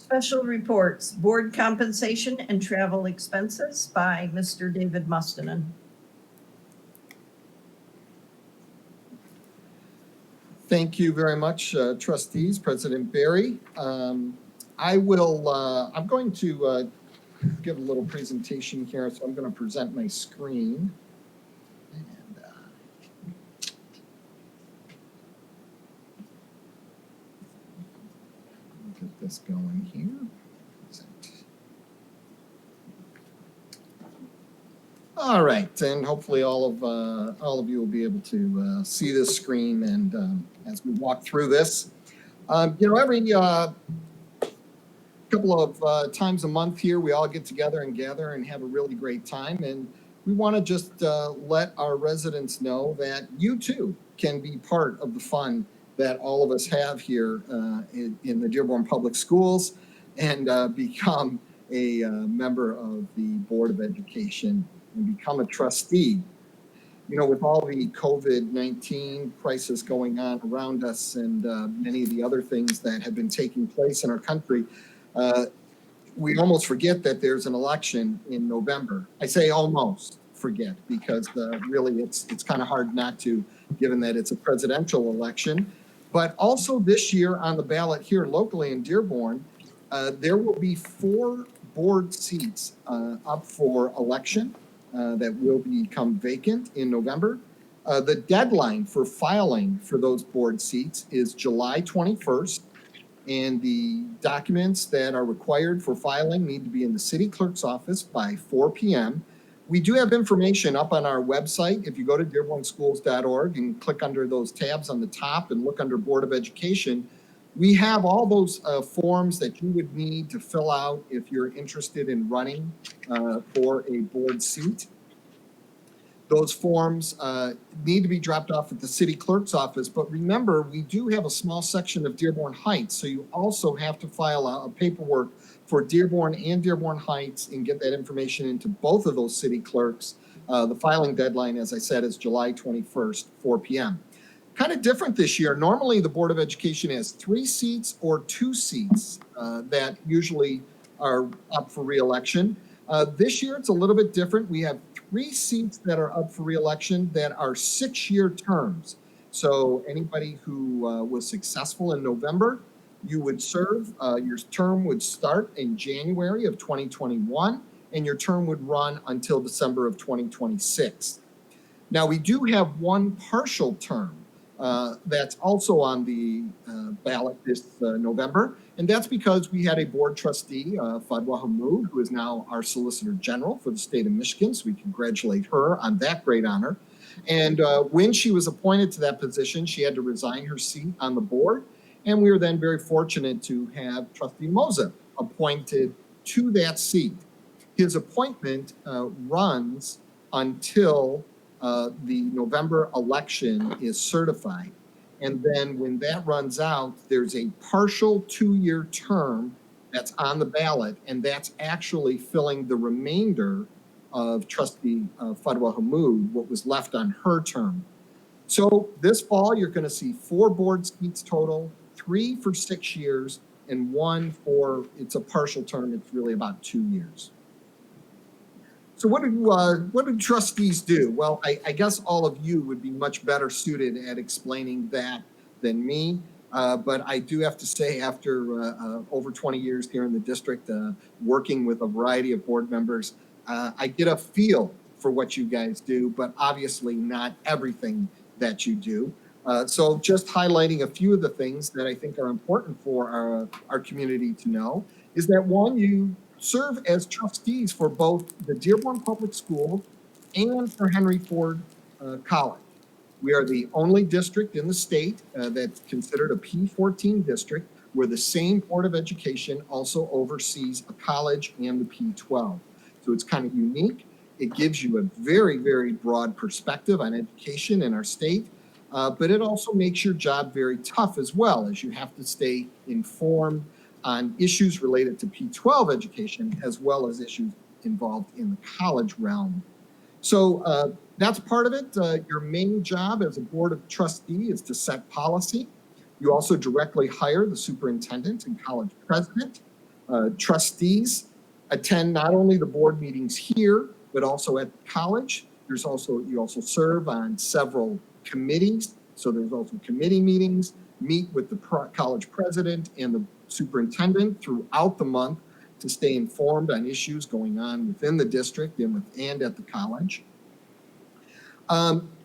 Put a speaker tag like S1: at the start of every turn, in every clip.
S1: Special reports, board compensation and travel expenses by Mr. David Mustonen.
S2: Thank you very much, trustees, President Barry. I'm going to give a little presentation here, so I'm going to present my screen. And, get this going here. All right, and hopefully all of you will be able to see this screen, and as we walk through this, every couple of times a month here, we all get together and gather and have a really great time, and we want to just let our residents know that you too can be part of the fun that all of us have here in the Dearborn Public Schools, and become a member of the Board of Education and become a trustee. With all the COVID-19 crisis going on around us, and many of the other things that have been taking place in our country, we almost forget that there's an election in November. I say almost forget, because really it's kind of hard not to, given that it's a presidential election. But also this year on the ballot here locally in Dearborn, there will be 4 board seats up for election that will become vacant in November. The deadline for filing for those board seats is July 21st, and the documents that are required for filing need to be in the city clerk's office by 4 p.m. We do have information up on our website. If you go to dearbornschools.org and click under those tabs on the top and look under Board of Education, we have all those forms that you would need to fill out if you're interested in running for a board seat. Those forms need to be dropped off at the city clerk's office, but remember, we do have a small section of Dearborn Heights, so you also have to file a paperwork for Dearborn and Dearborn Heights and get that information into both of those city clerks. The filing deadline, as I said, is July 21st, 4 p.m. Kind of different this year. Normally, the Board of Education has 3 seats or 2 seats that usually are up for re-election. This year, it's a little bit different. We have 3 seats that are up for re-election that are 6-year terms. So anybody who was successful in November, you would serve. Your term would start in January of 2021, and your term would run until December of 2026. Now, we do have 1 partial term that's also on the ballot this November, and that's because we had a board trustee, Fadwa Hamoud, who is now our Solicitor General for the state of Michigan, so we congratulate her on that great honor. And when she was appointed to that position, she had to resign her seat on the board, and we were then very fortunate to have Trustee Mosip appointed to that seat. His appointment runs until the November election is certified. And then when that runs out, there's a partial 2-year term that's on the ballot, and that's actually filling the remainder of Trustee Fadwa Hamoud, what was left on her term. So this fall, you're going to see 4 board seats total, 3 for 6 years, and 1 for, it's a partial term, it's really about 2 years. So what do trustees do? Well, I guess all of you would be much better suited at explaining that than me. But I do have to say, after over 20 years here in the district, working with a variety of board members, I get a feel for what you guys do, but obviously not everything that you do. So just highlighting a few of the things that I think are important for our community to know is that, 1, you serve as trustees for both the Dearborn Public Schools and for Henry Ford College. We are the only district in the state that's considered a P-14 district, where the same Board of Education also oversees a college and the P-12. So it's kind of unique. It gives you a very, very broad perspective on education in our state, but it also makes your job very tough as well, as you have to stay informed on issues related to P-12 education, as well as issues involved in the college realm. So that's part of it. Your main job as a board of trustee is to set policy. You also directly hire the superintendent and college president. Trustees attend not only the board meetings here, but also at the college. You also serve on several committees. So there's also committee meetings, meet with the college president and the superintendent throughout the month to stay informed on issues going on within the district and at the college.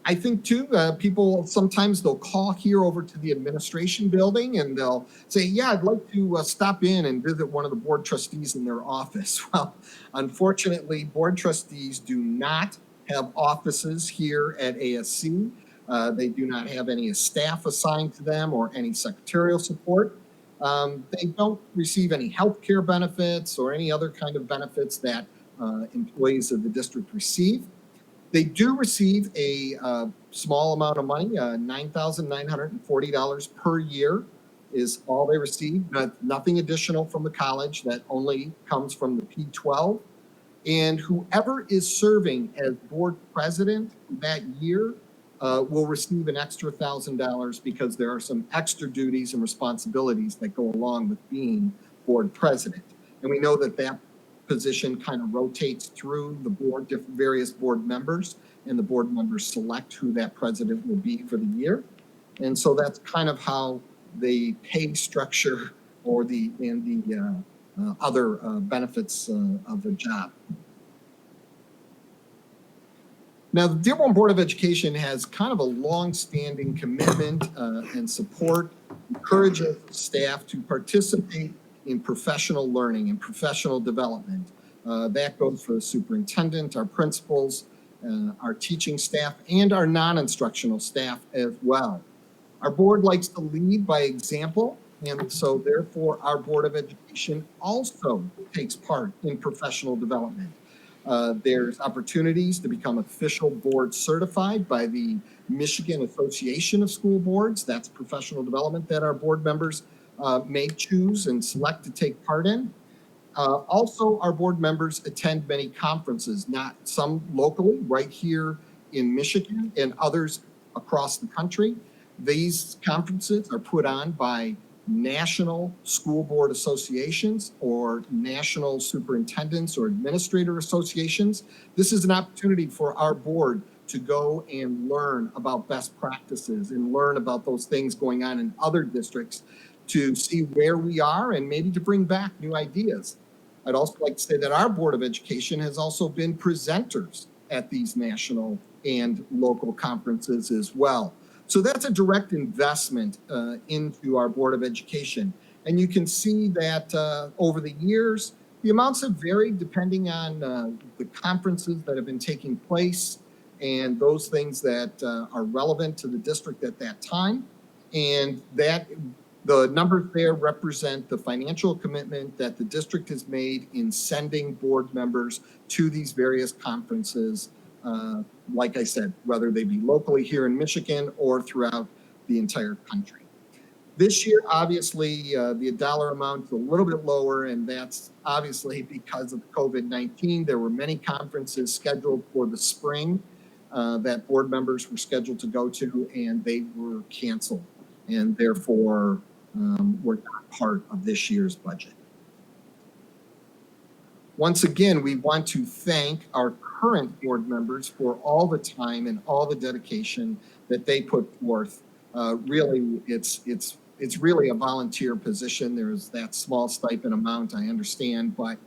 S2: I think too, people sometimes they'll call here over to the administration building and they'll say, yeah, I'd like to stop in and visit one of the board trustees in their office. Well, unfortunately, board trustees do not have offices here at ASC. They do not have any staff assigned to them or any secretarial support. They don't receive any health care benefits or any other kind of benefits that employees of the district receive. They do receive a small amount of money, $9,940 per year is all they receive, nothing additional from the college. That only comes from the P-12. And whoever is serving as board president that year will receive an extra $1,000 because there are some extra duties and responsibilities that go along with being board president. And we know that that position kind of rotates through the board, various board members, and the board members select who that president will be for the year. And so that's kind of how the pay structure or the other benefits of the job. Now, the Dearborn Board of Education has kind of a long-standing commitment and support, encourages staff to participate in professional learning and professional development. That goes for the superintendent, our principals, our teaching staff, and our non-instructional staff as well. Our board likes to lead by example, and so therefore our Board of Education also takes part in professional development. There's opportunities to become official board certified by the Michigan Association of School Boards. That's professional development that our board members may choose and select to take part in. Also, our board members attend many conferences, some locally right here in Michigan and others across the country. These conferences are put on by national school board associations or national superintendents or administrator associations. This is an opportunity for our board to go and learn about best practices and learn about those things going on in other districts, to see where we are and maybe to bring back new ideas. I'd also like to say that our Board of Education has also been presenters at these national and local conferences as well. So that's a direct investment into our Board of Education. And you can see that over the years, the amounts have varied depending on the conferences that have been taking place and those things that are relevant to the district at that time. And that the numbers there represent the financial commitment that the district has made in sending board members to these various conferences, like I said, whether they be locally here in Michigan or throughout the entire country. This year, obviously, the dollar amount is a little bit lower, and that's obviously because of COVID-19. There were many conferences scheduled for the spring that board members were scheduled to go to, and they were canceled, and therefore were not part of this year's budget. Once again, we want to thank our current board members for all the time and all the dedication that they put forth. Really, it's really a volunteer position. There's that small stipend amount, I understand, but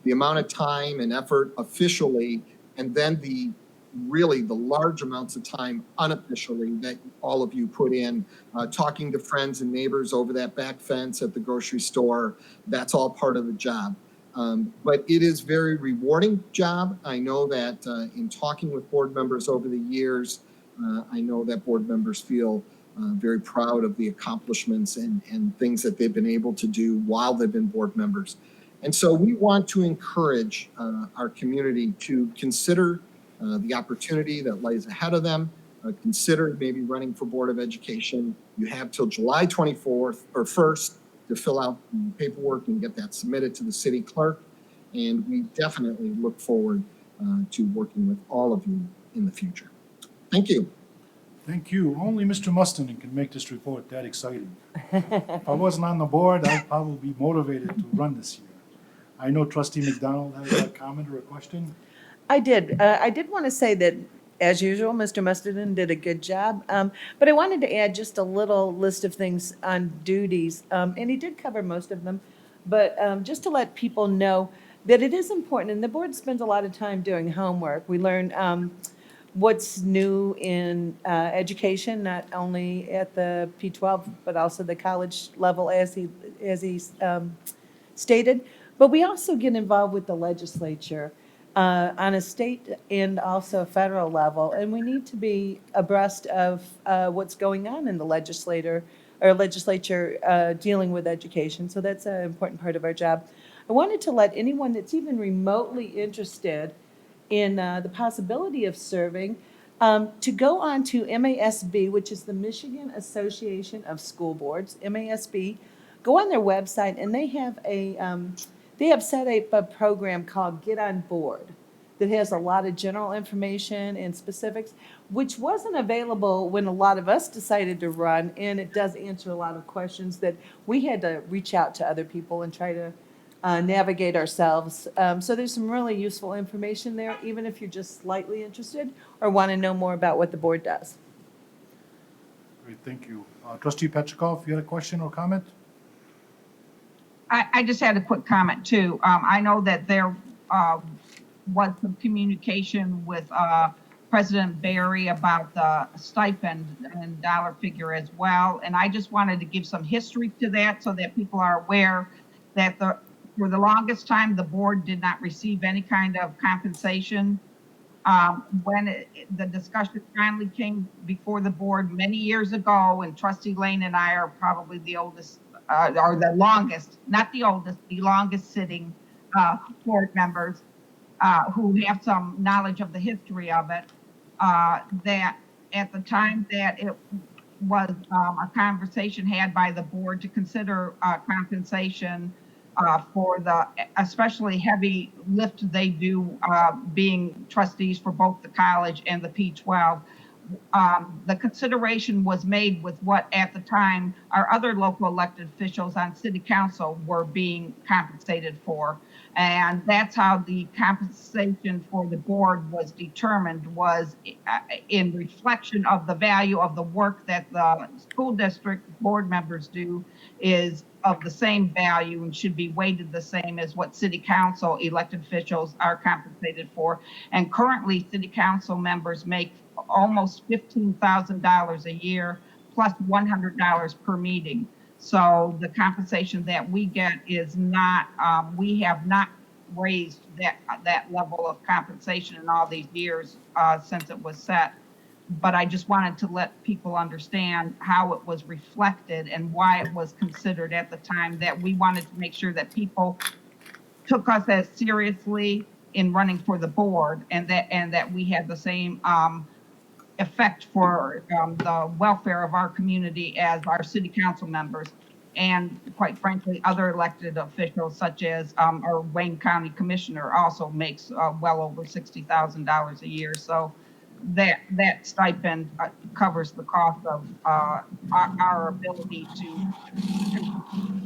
S2: the amount of time and effort officially, and then the large amounts of time unofficially that all of you put in, talking to friends and neighbors over that back fence at the grocery store, that's all part of the job. But it is very rewarding job. I know that in talking with board members over the years, I know that board members feel very proud of the accomplishments and things that they've been able to do while they've been board members. And so we want to encourage our community to consider the opportunity that lies ahead of them. Consider maybe running for Board of Education. You have till July 24th or 1st to fill out the paperwork and get that submitted to the city clerk. And we definitely look forward to working with all of you in the future. Thank you.
S3: Thank you. Only Mr. Mustonen can make this report that exciting. If I wasn't on the board, I'd probably be motivated to run this year. I know Trustee McDonald has a comment or a question.
S4: I did want to say that, as usual, Mr. Mustonen did a good job. But I wanted to add just a little list of things on duties, and he did cover most of them. But just to let people know that it is important, and the board spends a lot of time doing homework. We learn what's new in education, not only at the P-12, but also the college level, as he stated. But we also get involved with the legislature on a state and also federal level, and we need to be abreast of what's going on in the legislature dealing with education. So that's an important part of our job. I wanted to let anyone that's even remotely interested in the possibility of serving to go on to MASB, which is the Michigan Association of School Boards, MASB. Go on their website, and they have set up a program called Get On Board that has a lot of general information and specifics, which wasn't available when a lot of us decided to run, and it does answer a lot of questions that we had to reach out to other people and try to navigate ourselves. So there's some really useful information there, even if you're just slightly interested or want to know more about what the board does.
S3: Great, thank you. Trustee Petrikov, you had a question or comment?
S5: I just had a quick comment too. I know that there was some communication with President Barry about the stipend and dollar figure as well. And I just wanted to give some history to that so that people are aware that for the longest time, the board did not receive any kind of compensation. When the discussion finally came before the board many years ago, and Trustee Lane and I are probably the oldest, or the longest, not the oldest, the longest sitting board members who have some knowledge of the history of it, that at the time that it was a conversation had by the board to consider compensation for the especially heavy lift they do being trustees for both the college and the P-12. The consideration was made with what at the time our other local elected officials on city council were being compensated for. And that's how the compensation for the board was determined, was in reflection of the value of the work that the school district board members do is of the same value and should be weighted the same as what city council elected officials are compensated for. And currently city council members make almost $15,000 a year plus $100 per meeting. So the compensation that we get is not, we have not raised that level of compensation in all these years since it was set. But I just wanted to let people understand how it was reflected and why it was considered at the time, that we wanted to make sure that people took us as seriously in running for the board, and that we had the same effect for the welfare of our community as our city council members, and quite frankly, other elected officials such as our Wayne County Commissioner also makes well over $60,000 a year. So that stipend covers the cost of our ability to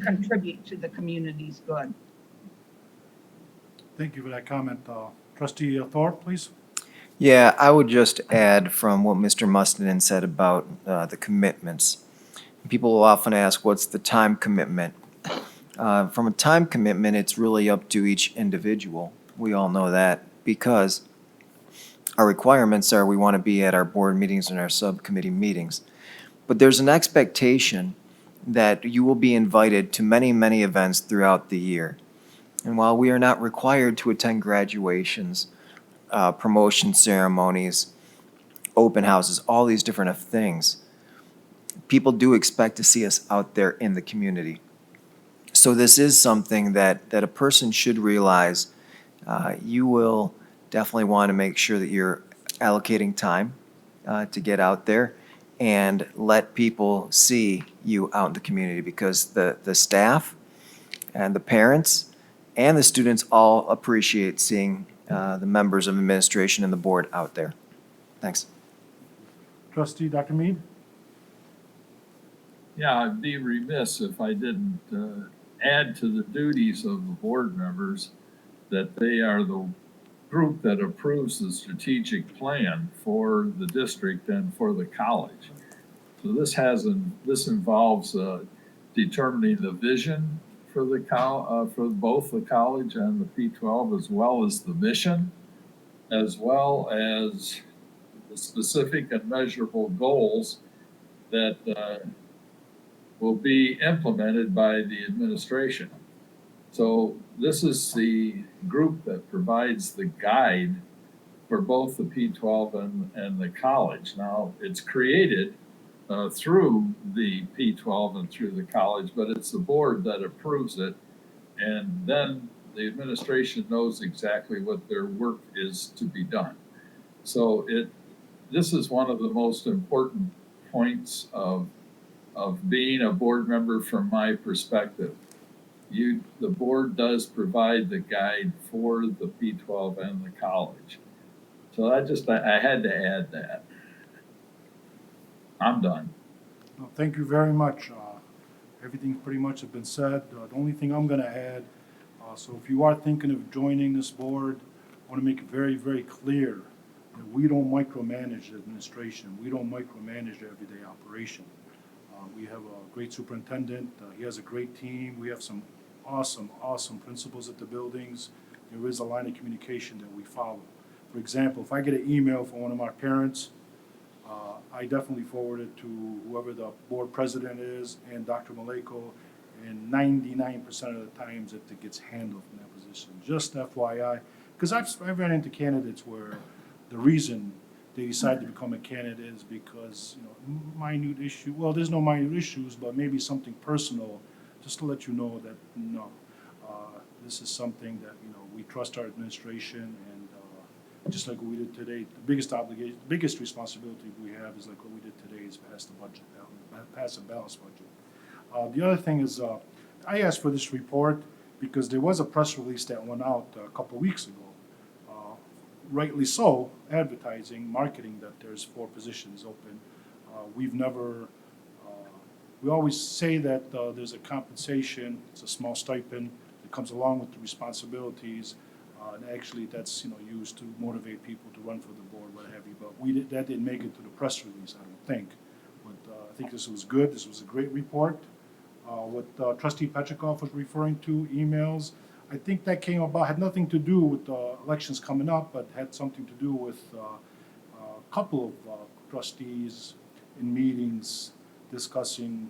S5: contribute to the community's good.
S3: Thank you for that comment. Trustee Thorpe, please.
S6: Yeah, I would just add from what Mr. Mustonen said about the commitments. People will often ask, what's the time commitment? From a time commitment, it's really up to each individual. We all know that, because our requirements are we want to be at our board meetings and our subcommittee meetings. But there's an expectation that you will be invited to many, many events throughout the year. And while we are not required to attend graduations, promotion ceremonies, open houses, all these different things, people do expect to see us out there in the community. So this is something that a person should realize. You will definitely want to make sure that you're allocating time to get out there and let people see you out in the community, because the staff and the parents and the students all appreciate seeing the members of administration and the board out there. Thanks.
S3: Trustee Dr. Mead?
S7: Yeah, I'd be remiss if I didn't add to the duties of the board members that they are the group that approves the strategic plan for the district and for the college. So this involves determining the vision for for both the college and the P-12, as well as the mission, as well as the specific and measurable goals that will be implemented by the administration. So this is the group that provides the guide for both the P-12 and the college. Now, it's created through the P-12 and through the college, but it's the board that approves it. And then the administration knows exactly what their work is to be done. So this is one of the most important points of being a board member from my perspective. The board does provide the guide for the P-12 and the college. So I had to add that. I'm done.
S3: No, thank you very much. Everything pretty much has been said. The only thing I'm gonna add, so if you are thinking of joining this board, I wanna make it very, very clear that we don't micromanage the administration. We don't micromanage the everyday operation. We have a great superintendent. He has a great team. We have some awesome principals at the buildings. There is a line of communication that we follow. For example, if I get an email from one of my parents, I definitely forward it to whoever the board president is and Dr. Maleko, and 99% of the times it gets handled from that position. Just FYI, because I've ran into candidates where the reason they decide to become a candidate is because, minute issue. Well, there's no minute issues, but maybe something personal, just to let you know that no, this is something that we trust our administration, and just like what we did today, the biggest obligation, the biggest responsibility we have is like what we did today is pass the budget, pass a balanced budget. The other thing is, I asked for this report because there was a press release that went out a couple weeks ago. Rightly so, advertising, marketing that there's 4 positions open. We always say that there's a compensation, it's a small stipend that comes along with the responsibilities, and actually that's used to motivate people to run for the board, what have you. But that didn't make it to the press release, I don't think. But I think this was good. This was a great report. What Trustee Petrikov was referring to, emails, I think that came about, had nothing to do with elections coming up, but had something to do with a couple of trustees in meetings discussing,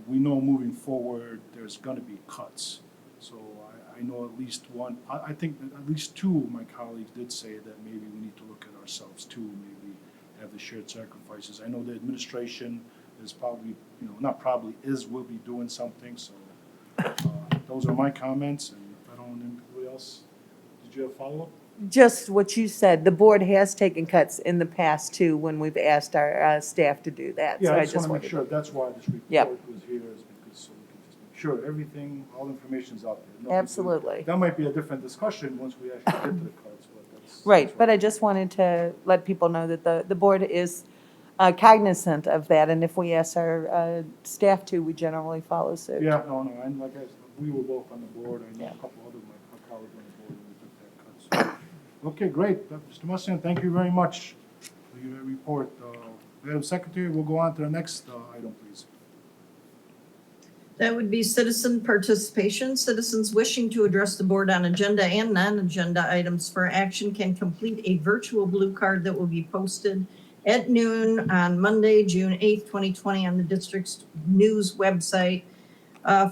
S3: we know moving forward there's going to be cuts. So I know at least one, I think that at least 2 of my colleagues did say that maybe we need to look at ourselves too, maybe have the shared sacrifices. I know the administration is probably, will be doing something. So those are my comments. And I don't know anybody else. Did you have a follow-up?
S4: Just what you said, the board has taken cuts in the past too when we've asked our staff to do that.
S3: Yeah,
S4: So
S3: I just want to make sure, that's why this
S4: Yep.
S3: report was here, is because so we can just make sure everything, all the information's out there. Nothing to-
S4: Absolutely.
S3: That might be a different discussion once we actually get to the cuts, but that's.
S4: Right,
S3: that's
S4: but
S3: what-
S4: I just wanted to let people know that the board is cognizant of that, and if we ask our staff to, we generally follow suit.
S3: Yeah, no, and like I said, we were both on the board, I know
S4: Yeah.
S3: a couple other of my colleagues on the board, and we took that cut. So. Okay, great, Mr. Mustian, thank you very much for your report. Madam Secretary, we'll go on to the next item, please.
S1: That would be citizen participation. Citizens wishing to address the board on agenda and non-agenda items for action can complete a virtual blue card that will be posted at noon on Monday, June 8th, 2020 on the district's news website.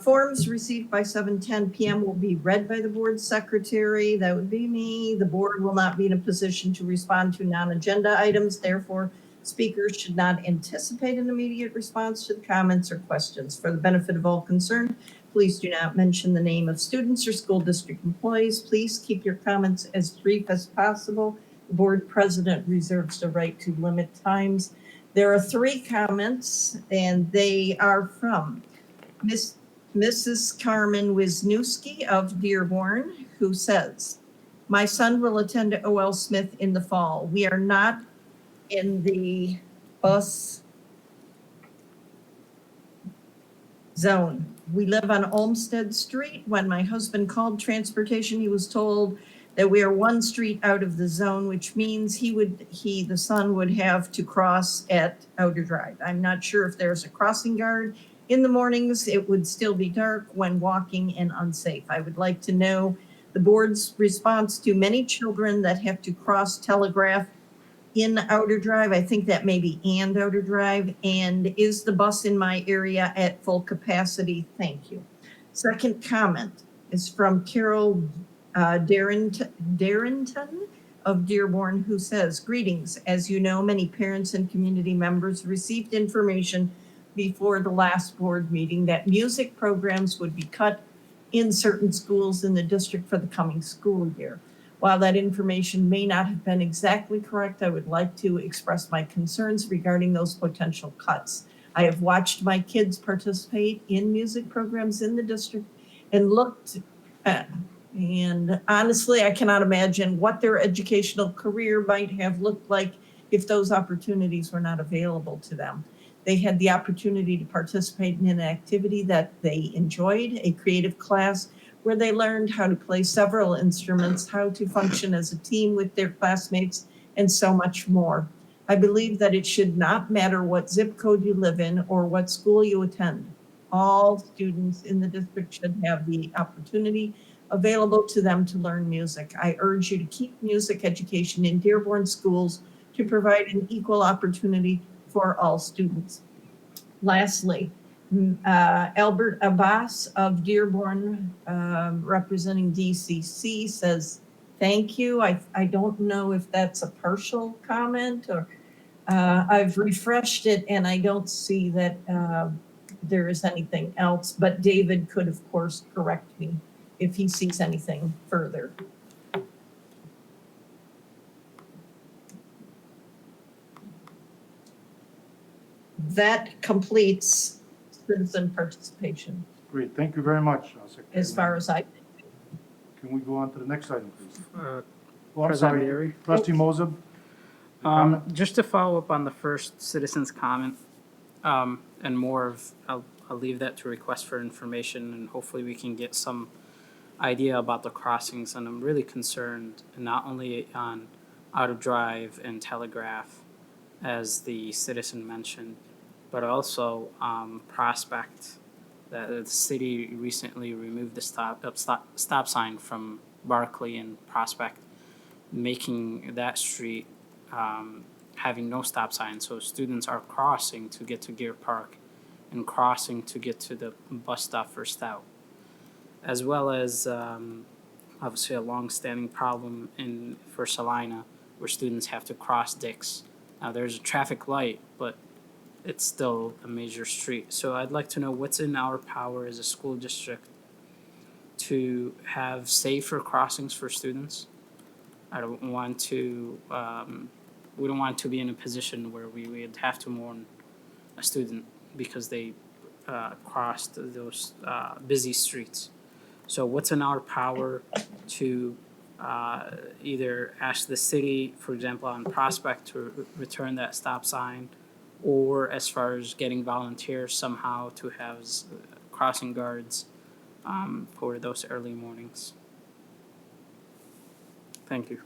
S1: Forms received by 7:10 p.m. will be read by the board secretary. That would be me. The board will not be in a position to respond to non-agenda items. Therefore, speakers should not anticipate an immediate response to the comments or questions. For the benefit of all concerned, please do not mention the name of students or school district employees. Please keep your comments as brief as possible. The board president reserves the right to limit times. There are 3 comments, and they are from Mrs. Carmen Wisniewski of Dearborn, who says, "My son will attend OL Smith in the fall. We are not in the bus zone. We live on Olmsted Street. When my husband called transportation, he was told that we are one street out of the zone, which means the son would have to cross at Outer Drive. I'm not sure if there's a crossing guard. In the mornings, it would still be dark when walking and unsafe. I would like to know the board's response to many children that have to cross Telegraph in Outer Drive. I think that may be and Outer Drive. And is the bus in my area at full capacity? Thank you. Second comment is from Carol Darrington of Dearborn, who says, greetings. As you know, many parents and community members received information before the last board meeting that music programs would be cut in certain schools in the district for the coming school year. While that information may not have been exactly correct, I would like to express my concerns regarding those potential cuts. I have watched my kids participate in music programs in the district and and honestly, I cannot imagine what their educational career might have looked like if those opportunities were not available to them. They had the opportunity to participate in an activity that they enjoyed, a creative class where they learned how to play several instruments, how to function as a team with their classmates, and so much more. I believe that it should not matter what zip code you live in or what school you attend. All students in the district should have the opportunity available to them to learn music. I urge you to keep music education in Dearborn schools to provide an equal opportunity for all students. Lastly, Albert Abbas of Dearborn, representing DCC, says, thank you. I don't know if that's a partial comment or I've refreshed it and I don't see that there is anything else, but David could, of course, correct me if he sees anything further. That completes citizen participation
S3: Great, thank you very much, Secretary.
S1: as far as I.
S3: Can we go on to the next item, please? Oh, I'm
S8: President
S3: sorry.
S8: Barry?
S3: Trustee Moses?
S8: Just to follow up on the first citizen's comment, and more of, I'll leave that to request for information, and hopefully we can get some idea about the crossings. And I'm really concerned not only on Outer Drive and Telegraph, as the citizen mentioned, but also Prospect. That the city recently removed the stop sign from Barclay and Prospect, making that street having no stop sign. So students are crossing to get to Gear Park and crossing to get to the bus stop for Stout, as well as obviously a long-standing problem for Salina, where students have to cross Dix. Now there's a traffic light, but it's still a major street. So I'd like to know what's in our power as a school district to have safer crossings for students. I don't want to, we don't want to be in a position where we would have to mourn a student because they crossed those busy streets. So what's in our power to either ask the city, for example, on Prospect to return that stop sign, or as far as getting volunteers somehow to have crossing guards for those early mornings. Thank you.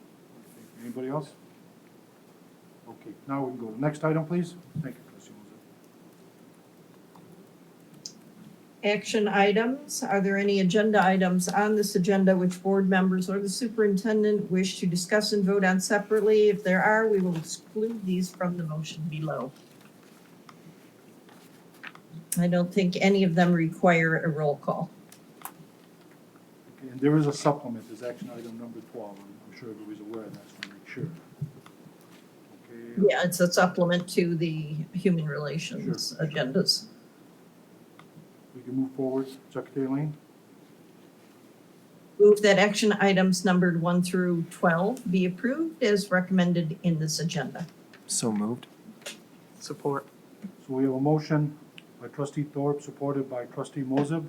S3: Anybody else? Okay, now we can go to the next item, please. Thank you, Trustee Moses.
S1: Action items. Are there any agenda items on this agenda which board members or the superintendent wish to discuss and vote on separately? If there are, we will exclude these from the motion below. I don't think any of them require a roll call.
S3: Okay, and there is a supplement, is action item number 12. I'm sure everybody's aware of that, so I'll make sure. Okay.
S1: Yeah, it's a supplement to the human relations agendas.
S3: We can move forward. Secretary Lane?
S1: Move that action items numbered 1 through 12 be approved as recommended in this agenda.
S6: So moved.
S8: Support.
S3: So we have a motion by Trustee Thorpe, supported by Trustee Moses.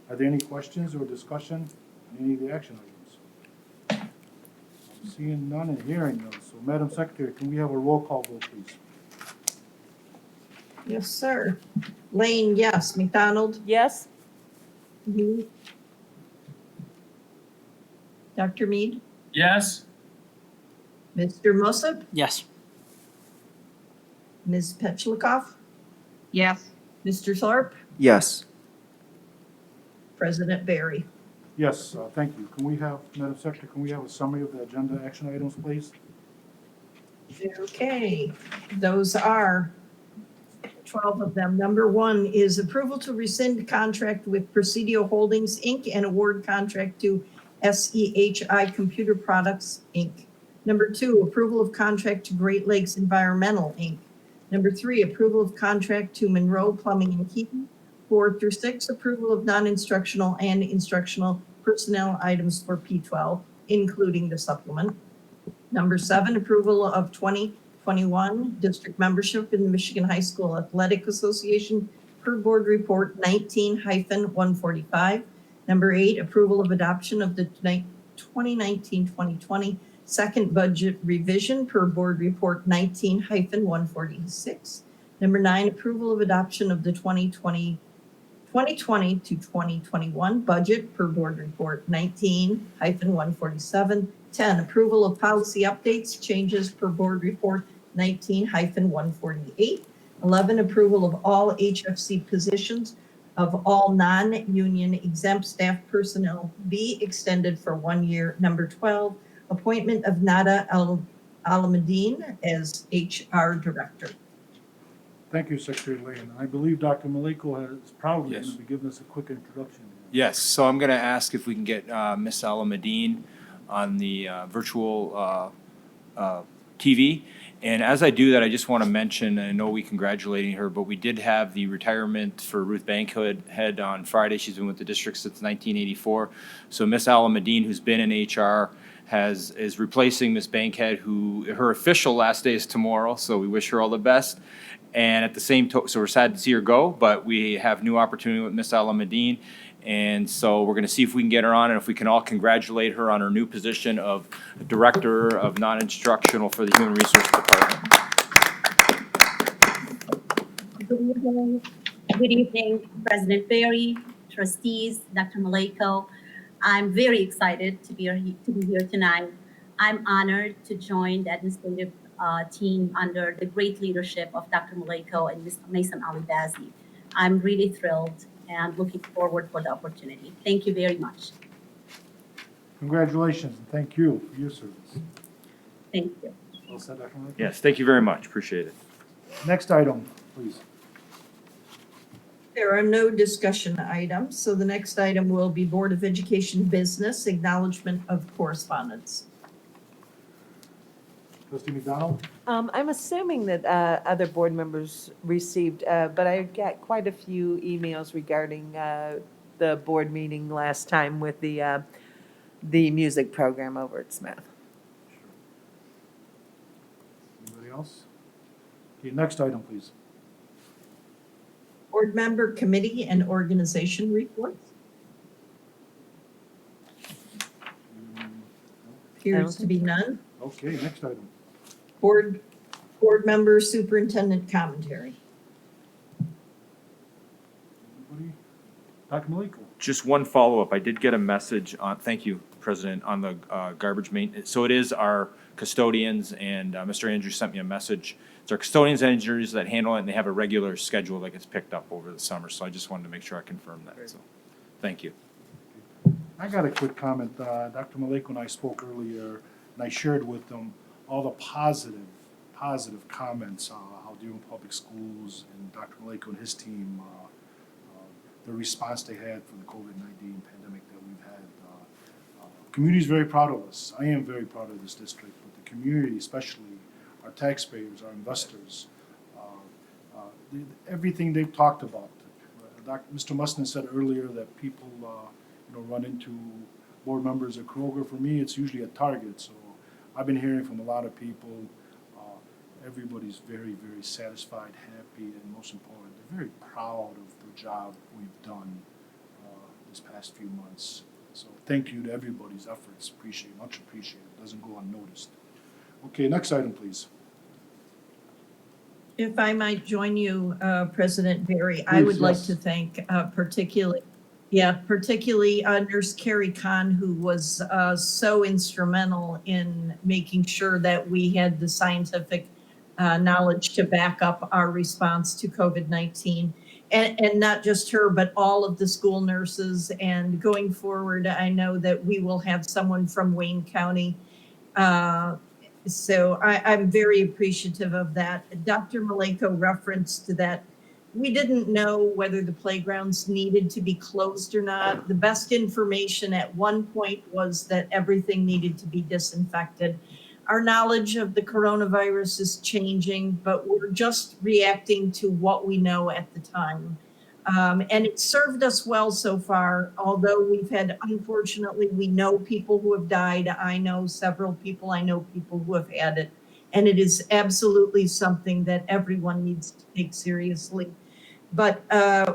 S3: Are there any questions or discussion on any of the action items? I'm seeing none and hearing none. So Madam Secretary, can we have a roll call vote, please?
S1: Yes, sir. Lane, yes. McDonald?
S4: Yes?
S1: You? Dr. Mead?
S7: Yes?
S1: Mr. Mussett?
S8: Yes.
S1: Ms. Petchlokoff?
S5: Yes.
S1: Mr. Thorpe?
S6: Yes.
S1: President Barry?
S3: Yes, thank you. Can we have, Madam Secretary, can we have a summary of the agenda action items, please?
S1: Okay, those are 12 of them. Number 1 is approval to rescind contract with Presidio Holdings, Inc. and award contract to SEHI Computer Products, Inc. Number 2, approval of contract to Great Lakes Environmental, Inc. Number 3, approval of contract to Monroe Plumbing and Heating. 4 through 6, approval of non-instructional and instructional personnel items for P-12, including the supplement. Number 7, approval of 2021 district membership in the Michigan High School Athletic Association per board report 19-145. Number 8, approval of adoption of the 2019-2020 second budget revision per board report 19-146. Number 9, approval of adoption of the 2020 to 2021 budget per board report 19-147. 10, approval of policy updates, changes per board report 19-148. 11, approval of all HFC positions of all non-union exempt staff personnel be extended for 1 year. Number 12, appointment of Nada Alameddine as HR director.
S3: Thank you, Secretary Lane. I believe Dr. Maliko is probably
S9: Yes.
S3: going to be giving us a quick introduction.
S9: Yes, so I'm going to ask if we can get Ms. Alameddine on the virtual TV. And as I do that, I just want to mention, I know we congratulating her, but we did have the retirement for Ruth Bankhead on Friday. She's been with the district since 1984. So Ms. Alameddine, who's been in HR, is replacing Ms. Bankhead, who her official last day is tomorrow. So we wish her all the best. And at the same time, so we're sad to see her go, but we have new opportunity with Ms. Alameddine. And so we're going to see if we can get her on and if we can all congratulate her on her new position of Director of Non-Instructional for the Human Resources Department.
S10: Good evening, President Barry, trustees, Dr. Maliko. I'm very excited to be here tonight. I'm honored to join the administrative team under the great leadership of Dr. Maliko and Ms. Mason Alibazi. I'm really thrilled and looking forward for the opportunity. Thank you very much.
S3: Congratulations and thank you for your service.
S10: Thank you.
S3: Well said, Dr. Maliko.
S9: Yes, thank you very much. Appreciate it.
S3: Next item, please.
S1: There are no discussion items, so the next item will be Board of Education business, acknowledgement of correspondence.
S3: Trustee McDonald?
S4: I'm assuming that other board members received, but I got quite a few emails regarding the board meeting last time with the music program over at Smith.
S3: Anybody else? Okay, next item, please.
S1: Board member committee and organization reports. Appears to be none.
S3: Okay, next item.
S1: Board member superintendent commentary.
S3: Anybody? Dr. Maliko?
S9: Just one follow-up. I did get a message on, thank you, President, on the garbage maintenance. So it is our custodians, and Mr. Andrews sent me a message. It's our custodians and engineers that handle it, and they have a regular schedule that gets picked up over the summer. So I just wanted to make sure I confirmed that. So, thank you.
S3: I got a quick comment. Dr. Maliko and I spoke earlier, and I shared with them all the positive comments, how Dearborn Public Schools and Dr. Maliko and his team, the response they had for the COVID-19 pandemic that we've had. Community is very proud of us. I am very proud of this district, but the community, especially our taxpayers, our investors, everything they've talked about. Mr. Mustin said earlier that people, run into board members at Kroger. For me, it's usually at Target. So I've been hearing from a lot of people. Everybody's very, very satisfied, happy, and most important, they're very proud of the job we've done this past few months. So thank you to everybody's efforts. Much appreciated. Doesn't go unnoticed. Okay, next item, please.
S1: If I might join you, President Barry, I would
S3: Please,
S1: like
S3: yes.
S1: to thank particularly Nurse Carrie Kahn, who was so instrumental in making sure that we had the scientific knowledge to back up our response to COVID-19. And not just her, but all of the school nurses. And going forward, I know that we will have someone from Wayne County. So I'm very appreciative of that. Dr. Maleko referenced that we didn't know whether the playgrounds needed to be closed or not. The best information at one point was that everything needed to be disinfected. Our knowledge of the coronavirus is changing, but we're just reacting to what we know at the time. And it served us well so far, although we've had, unfortunately, we know people who have died. I know several people, I know people who have had it. And it is absolutely something that everyone needs to take seriously. But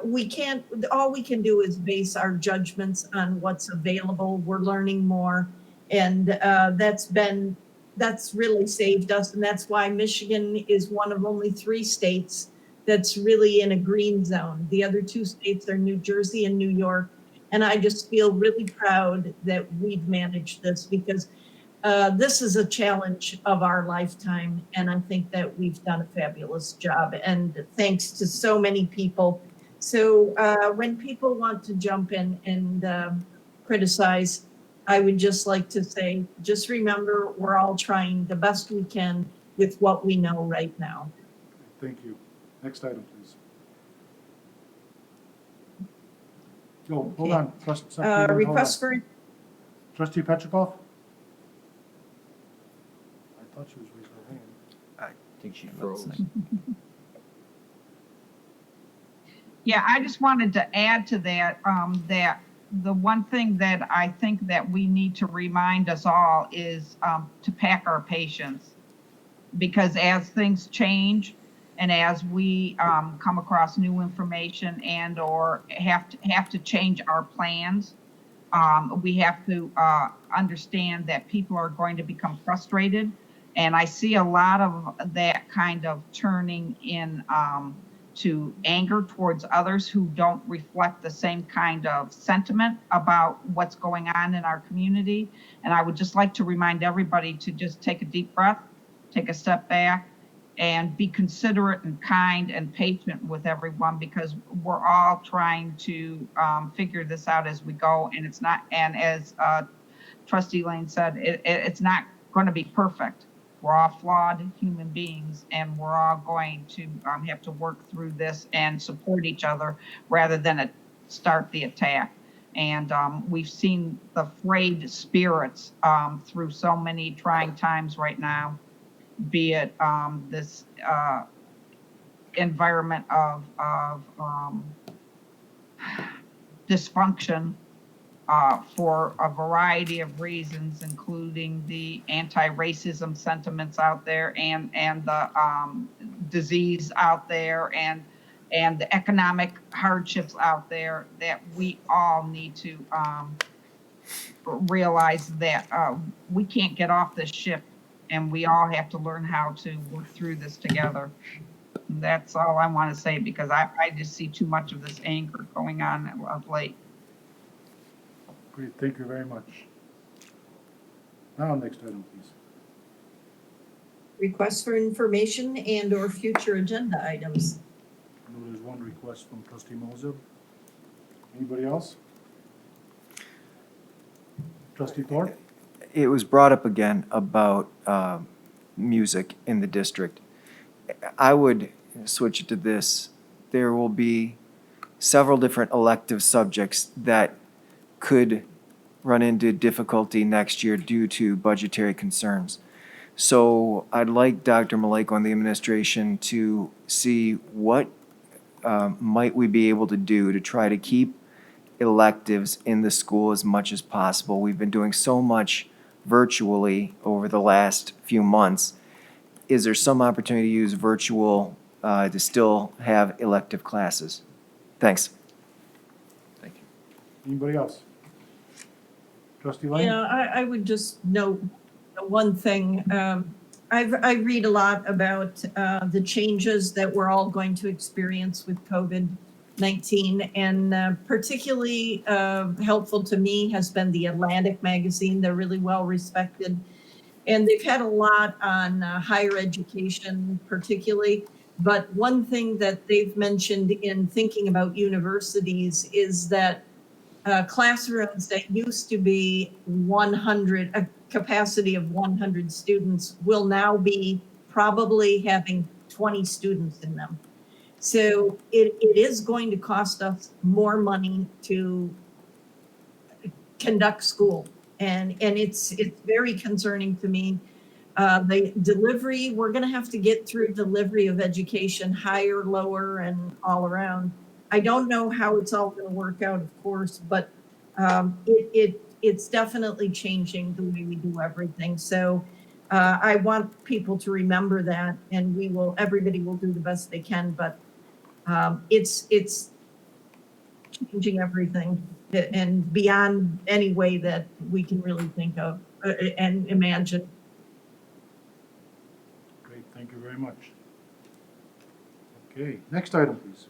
S1: we can't, all we can do is base our judgments on what's available. We're learning more. And that's really saved us. And that's why Michigan is one of only 3 states that's really in a green zone. The other 2 states are New Jersey and New York. And I just feel really proud that we've managed this, because this is a challenge of our lifetime. And I think that we've done a fabulous job, and thanks to so many people. So when people want to jump in and criticize, I would just like to say, just remember, we're all trying the best we can with what we know right now.
S3: Thank you. Next item, please. Oh, hold on.
S1: Request for,
S3: Trustee Petrikov? I thought she was raising her hand.
S6: I think she
S7: Froze.
S5: Yeah, I just wanted to add to that, that the one thing that I think that we need to remind us all is to pack our patience. Because as things change and as we come across new information and or have to change our plans, we have to understand that people are going to become frustrated. And I see a lot of that kind of turning in to anger towards others who don't reflect the same kind of sentiment about what's going on in our community. And I would just like to remind everybody to just take a deep breath, take a step back, and be considerate and kind and patient with everyone, because we're all trying to figure this out as we go. And it's not, and as Trustee Lane said, it's not going to be perfect. We're all flawed human beings, and we're all going to have to work through this and support each other rather than start the attack. And we've seen the frayed spirits through so many trying times right now, be it this environment of dysfunction for a variety of reasons, including the anti-racism sentiments out there and the disease out there and the economic hardships out there, that we all need to realize that we can't get off this ship, and we all have to learn how to work through this together. And that's all I want to say, because I just see too much of this anger going on of late.
S3: Great, thank you very much. Now, next item, please.
S1: request for information and or future agenda items.
S3: I know there's one request from Trustee Moser. Anybody else? Trustee Thorpe?
S6: It was brought up again about music in the district. I would switch it to this. There will be several different elective subjects that could run into difficulty next year due to budgetary concerns. So I'd like Dr. Maleko and the administration to see what might we be able to do to try to keep electives in the school as much as possible. We've been doing so much virtually over the last few months. Is there some opportunity to use virtual to still have elective classes? Thanks. Thank you.
S3: Anybody else? Trustee Lane?
S1: Yeah, I would just note one thing. I read a lot about the changes that we're all going to experience with COVID-19, and particularly helpful to me has been the Atlantic magazine. They're really well respected, and they've had a lot on higher education, particularly. But one thing that they've mentioned in thinking about universities is that classrooms that used to be 100, a capacity of 100 students will now be probably having 20 students in them. So it is going to cost us more money to conduct school. And it's very concerning to me. The delivery, we're going to have to get through delivery of education, higher, lower, and all around. I don't know how it's all going to work out, of course, but it's definitely changing the way we do everything. So I want people to remember that, and everybody will do the best they can, but it's changing everything and beyond any way that we can really think of and imagine.
S3: Great, thank you very much. Okay, next item, please.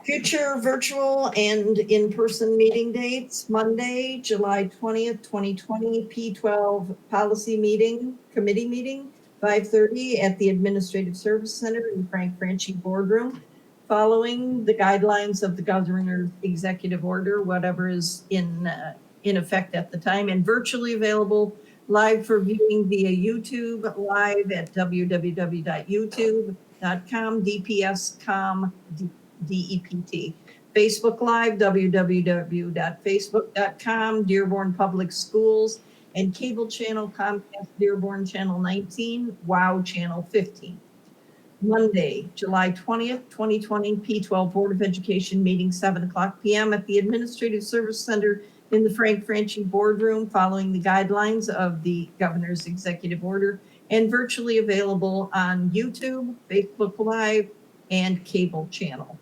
S1: Future virtual and in-person meeting dates: Monday, July 20th, 2020, P-12 policy meeting, committee meeting, 5:30 at the Administrative Service Center in Frank Franchi Boardroom, following the guidelines of the governor's executive order, whatever is in effect at the time, and virtually available live for viewing via YouTube live at www.youtube.com, DPScom, DEPT. Facebook Live, www.facebook.com, Dearborn Public Schools, and cable channel Comcast Dearborn Channel 19, WOW Channel 15. Monday, July 20th, 2020, P-12 Board of Education meeting, 7:00 p.m. at the Administrative Service Center in the Frank Franchi Boardroom, following the guidelines of the governor's executive order, and virtually available on YouTube, Facebook Live, and cable channel.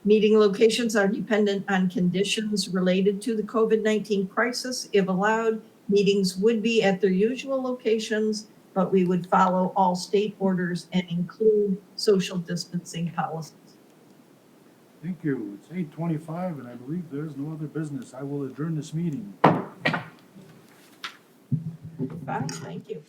S1: Meeting locations are dependent on conditions related to the COVID-19 crisis. If allowed, meetings would be at their usual locations, but we would follow all state orders and include social distancing policies.
S3: Thank you. It's 8:25, and I believe there's no other business. I will adjourn this meeting.
S1: Fine, thank you.